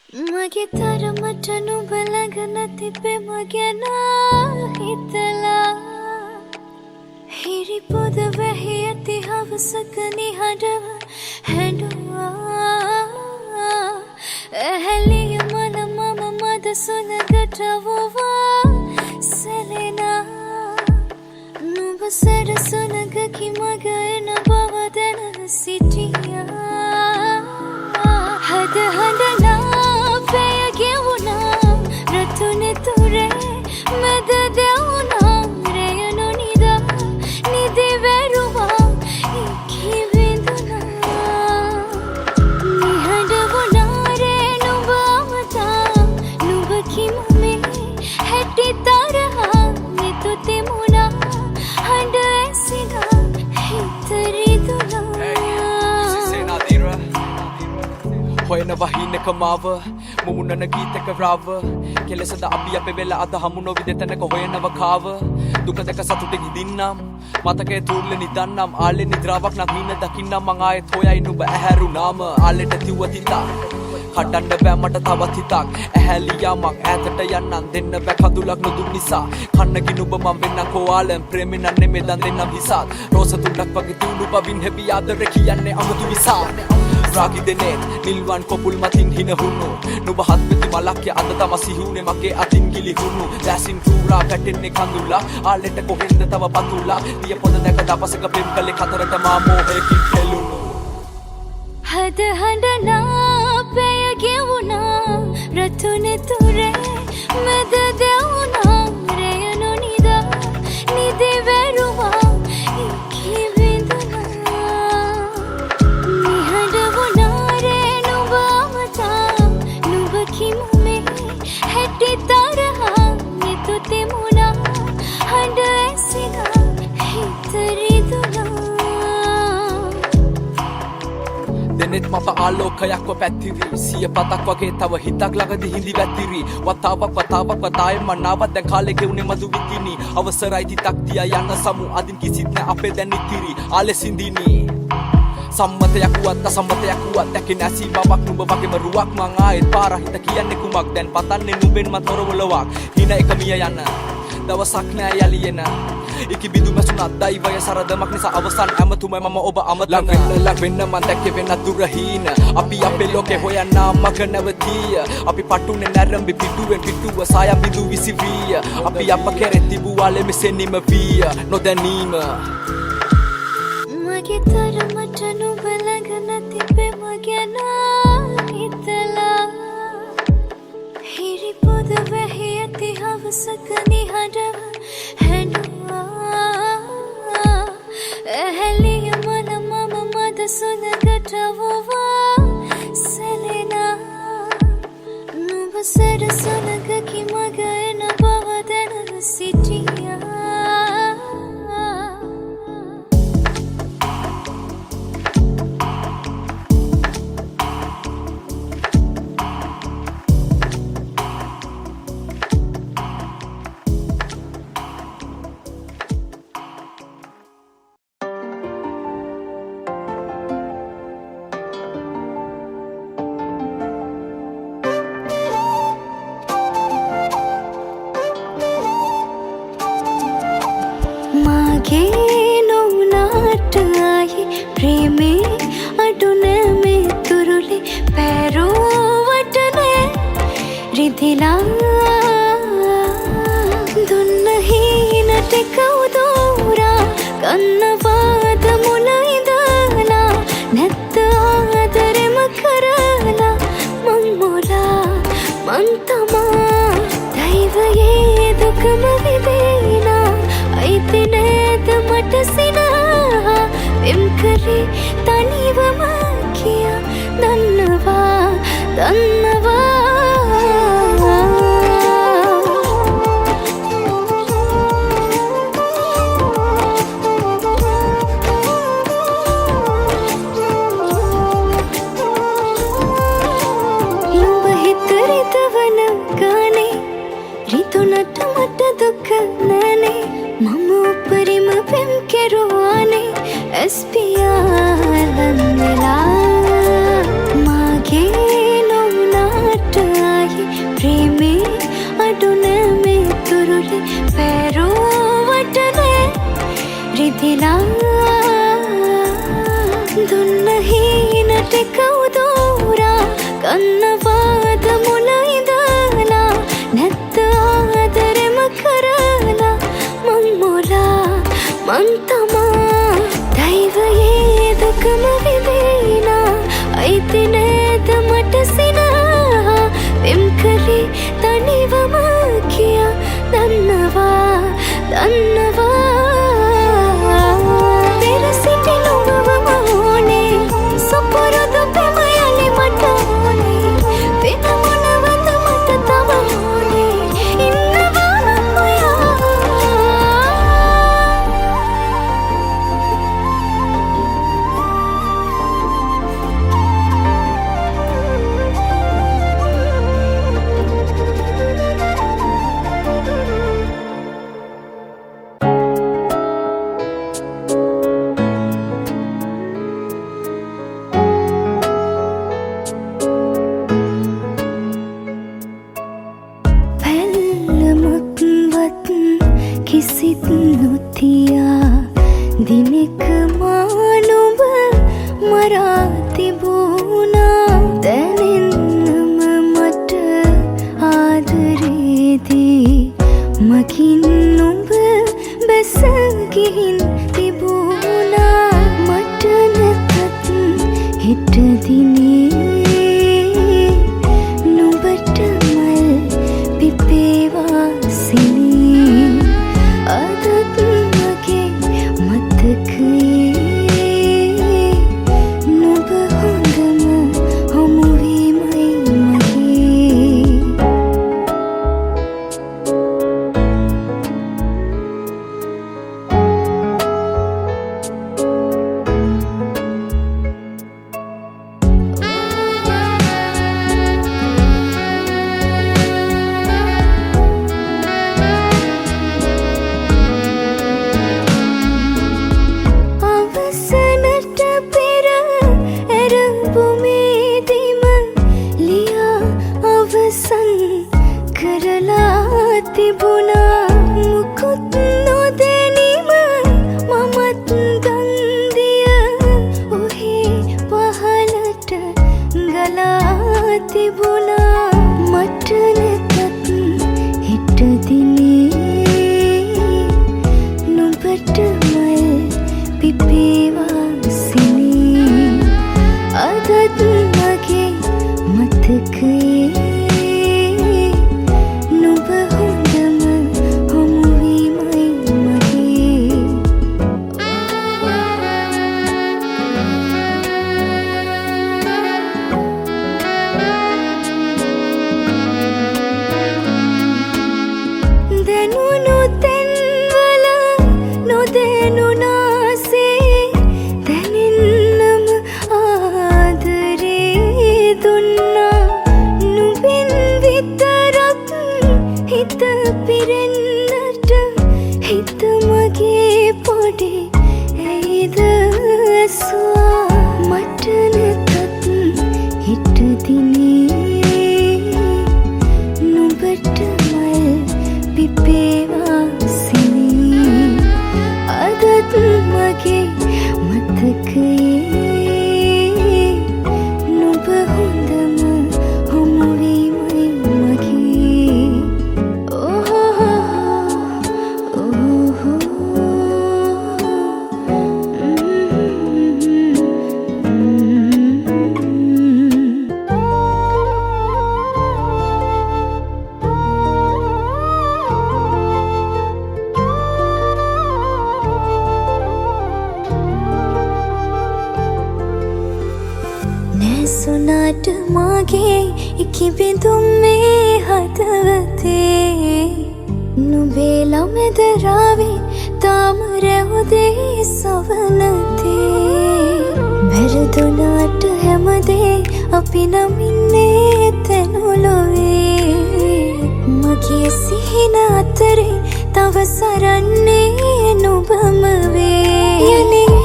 මගේ තරමට නුඹ ළඟ නැතිබෙම ගැන හිතලා හිරි පොද වැහි ඇති හවසක නිහඬව හැඬුවා ඇහැලිය මන මම මද සුළඟට වුවා සැලෙනා නුඹ සැර සුළඟකි මග එන බව දැන සිටියා හද හඬනා පෙය ගෙවුනා රතුනේ තුරේ මැද දෙවුනා රෙය නොනිදා නිදි වැරුවා ඉකි විඳුනා නිහඬ වුණා රේ නුඹ අමතා නුඹ කිමමේ හැටි තරහා නිතු තෙමුණා හඬ ඇසිනා හිත රිදුනා හොයනවා හිනක මාව මුමුණන ගීතක රාව කෙලෙසද අපි අපේ වෙලා අද හමු නොවි දෙතනක හොයනව කාව දුක දැක සතුටෙන් හිඳින්නම් මතකයේ තුර්ල නිදන්නම් ආලේ නිද්‍රාවක් නම් හින දකින්නම් මං ආයෙත් හොයයි නුඹ ඇහැරුණාම ආලෙට තිව්ව තිතා කඩන්න බෑ මට තවත් හිතක් ඇහැලියා මං ඈතට යන්නම් දෙන්න බෑ කඳුලක් නොදුන් නිසා කන්නකි නුඹ මං වෙන්නම් කෝවාලෙන් ප්‍රේමෙන් නෙමෙයි දන් දෙන්නම් හිසත් රෝස තුඩක් වගේ තියුණු බවින් හැපි ආදර කියන්නේ අමුතු විසා රාගි දෙනෙත් නිල්වන් කොපුල් මතින් හිනහුණු නුඹ හත්වෙති මලක්ය අද තම සිහුනේ මගේ අතින් ගිලිහුණු දැසින් ටූරා පැටෙන්නේ කඳුලා ආලෙට කොහෙන්ද තව පතුලා පිය පොද දැක දවසක පෙම් කලේ කතරට මා මෝහයකින් හෙළුණු හද හඬනා පෙය ගෙවුනා රතුනේ තුරේ මැද දෙවුනා රෙය නොනිදා නිදි වැරුවා ඉකි විඳුනා නිහඬ වුණා රේ නුඹ අමතා නුඹ කිමමේ හැටි තරහා නිතු තෙමුණා හඬ ඇසිනා හිත රිදුනා දෙනෙත් මත ආලෝකයක්ව පැතිරි සිය පතක් වගේ තව හිතක් ළඟදී හිඳි වැතිරි වතාවක් වතායේ මනාවක් දැන් කාලේ ගෙවුනේ මදු විකිනි අවසරයි තිතක් තියා යන්න සමු අදින් කිසිත් නැ අපේ දැන් ඉතිරි ආලේ සිඳිනි සම්මතයක් වුවත් අසම්මතයක් වුවත් දැකේ නැසී බවක් නුඹ වගේම රුවක් මං ආයෙත් පාර හිත කියන්නේ කුමක් දැන් පතන්නේ නුඹෙන් මත තොරවලවක් හින එක මිය යන දවසක් නෑ යලියෙන ඉකි බිඳු මැසුණත් දෛවය සරදමක් නිසා අවසන් ඇමතුමයි මම ඔබ අමතන ලං වෙන්න මන් දැක්කේ වෙන දුරහීන අපි අපේ ලෝකේ හොයන්න මග නැවතිය අපි පටුනේ නැරඹි පිටුවෙන් පිටුව සාය බිඳු විසිවිය අපි අප කෙරෙහි තිබුවාලේ මෙසේ නිම විය නොදැනීම මගේ තරමට නුඹ ළඟ නැතිබෙම ගැන හිතලා හිරි පොද වැහි ඇති හවසක නිහඬව හැඬුවා ඇහැලිය මන මම මද සුළඟට වුවා සැලෙනා නුඹ සැර සුළඟකි මග එන බව දැන සිටියා මගේ නොවුනාට ආයේ ප්‍රේමේ අඩු නෑ මේ තුරුලි පැරුවට නෑ රිදිලා දුන්න හීන ටික උදෝරා කන්නවාද මුල ඉඳලා නැත්ත ආදරෙම කරලා මං මොලා මං තමා දෛවයේ දුකම විඳිනා අයිති නෑද මට සිනා වෙම් කරේ තනිවම කියා දන්නවා නුඹ හිත රිදවන ගානේ රිදුනට මට දුක නෑනේ මම උපරිම පෙම් කෙරුවානේ ඇස්පියාලන් වෙලා මගේ නොවුනාට දිනේ නුඹට මල් පිපේවා සිනී අදත් මගේ මතකයේ නුඹ හොඳම හමුවීමයි මගේ අවසනට පෙර ඇරඹුමේදීම ලියා අවසන් කරලා තිබුණා මුකුත් නොදැනීම මමත් ගන්දිය ඔහේ පහලට ගලා තිබුණා මට නැතත් හෙට දිනේ නුඹට මල් පිපේවා සිනී අදත් මගේ මතකයේ නුඹ හොඳම හමුවීමයි මගේ දැනුණු තැන්වල නොදැනුණාසේ දැනෙන්නම ආදරේ දුන්නා නුඹෙන් විතරක් හිත පිරෙන්නට හිත මගේ පොඩි ඇයිද ඇසුවා මට නැතත් හෙට දිනේ නුඹට මල් පිපේවා සිනී අදත් මගේ මතකයේ නුඹ හොඳම හමුවීමයි මගේ නැසුණාට මාගේ ඉකිබිඳුම් මේ හදවතේ නුඹේ ළමෙද රාවේ තාම රැවුදේ සවනතේ වැරදුනාට හැමදේ අපි නමින්නේ තැනුලොවේ මගේ සිහින අතරේ තව සරන්නේ නුඹම වේ යලින්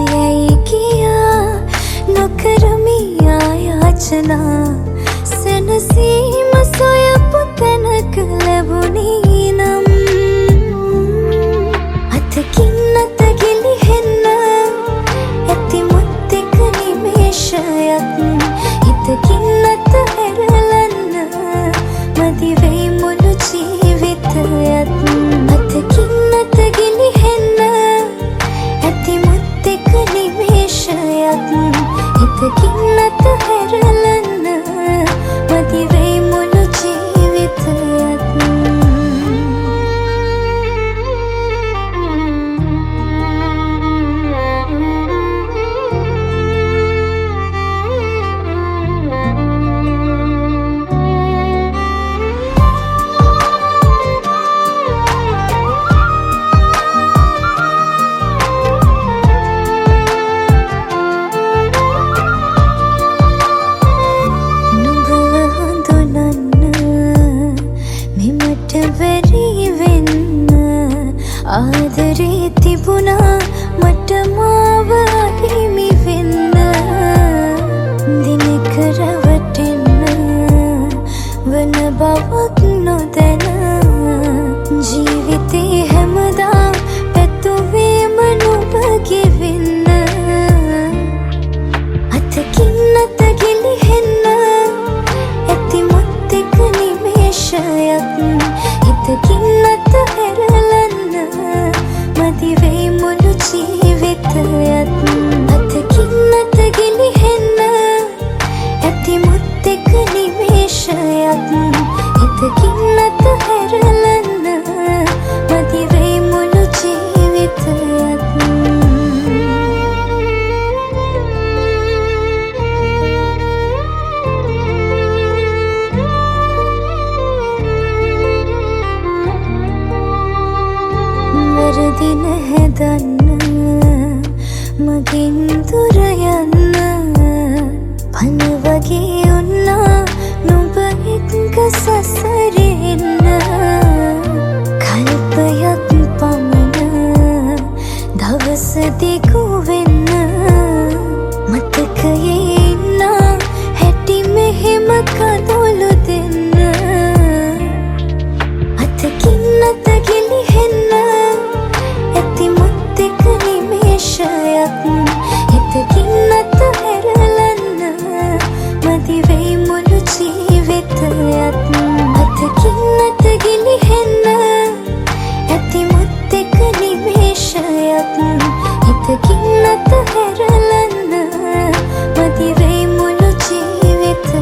යයි කියා නොකරමි ආයාචනා සැනසීම සොයපු තැනක ලැබුණී නම් අතකින් අත ගිලිහෙන්න ඇති මුත්තෙක නිමේෂයක් හිතකින් අත හැරලන්න මදි වෙයි මුළු ජීවිතයත් අතකින් අත ගිලිහෙන්න ඇති මුත්තෙක නිමේෂයක් හිතකින් අත හැරලන්න මදි වෙයි මුළු ජීවිතයත් ශයත් හිතකින් අතහැරලන්න මදි වෙයි මුළු ජීවිතයත් වැරදි නැහැ දන්න මගෙන් දුර යන්න පන වගේ උන්නා නුඹ එක්ක සසරෙන්න කල්පයක් පමණ දවස දිගු වෙන්න මතකයේ ඉන්න හැටි මෙහෙම කඳුළු දෙන්න අතකින් අත ගිලිහෙන්න ඇති මුත්තෙක් නිමේෂයක් හිතකින් අතහැරලන්න මදි වෙයි මුළු ජීවිතයත් අතකින් අත ගිලිහෙන්න ඇති මුත්තෙක් නිමේෂයක් හිතකින් අතහැරලන්න මදි වෙයි මුළු ජීවිතයත්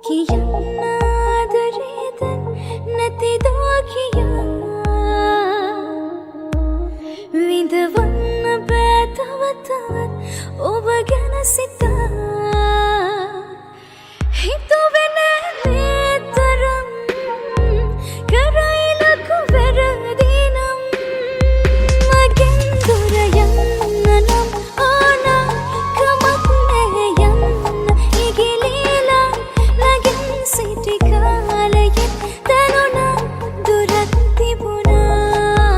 කියන්න ආදරේද නැතිදෝ කියා විඳවන්න බෑ තව තවත් ඔබ ගැන සිතා හිතුවේ නෑ මේ තරම් කරයි ලකු වැරදි නම් මගෙන් දුර යන්න නම් ඕන කමක් නෑ යන්න ඉගිලිලා සිටි කාලයේ දැනුණා දුරක් තිබුණා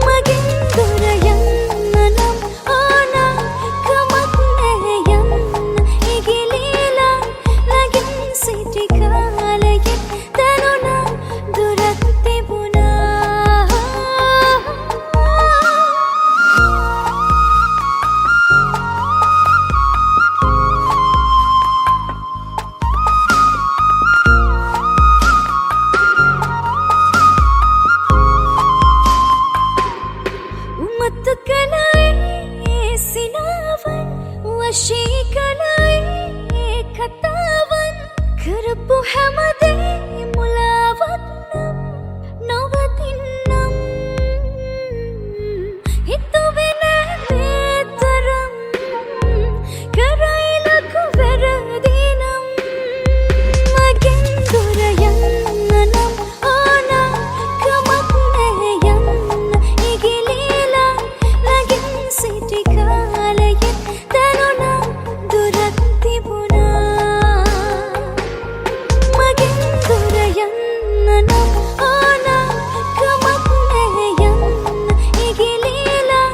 මගෙන් දුර යන්න නම් ඕන කමක් නැහැ යන්න ඉගිලිලා ළඟින් සිටි කාලයේ දැනුණා දුරක් තිබුණා උමතු කලයි සිනාවන් වශී කලයි කතාවන් කරපු හැමදේ මුලාවත් නම් නවතින්නම් හිතුවේ නෑ මේ තරම් කරයි ලකු වැරදි නම් මගෙන් දුර යන්න නම් ඕන කමක් නැහැ යන්න ඉගිලිලා ළඟින් සිටි කාලයේ දැනුණා දුරක් තිබුණා මගෙන් දුර යන්න නම් ඕන කමක් නැහැ යන්න ඉගිලිලා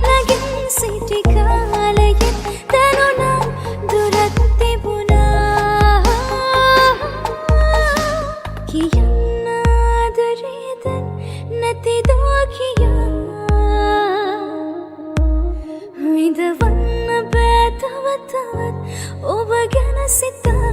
ළඟින් සිටි කාලයේ දැනුණා දුරක් තිබුණා කියන්න ආදරේද නැතිදෝ කියා විඳවන්න බෑ තව තවත් ඔබ ගැන සිතා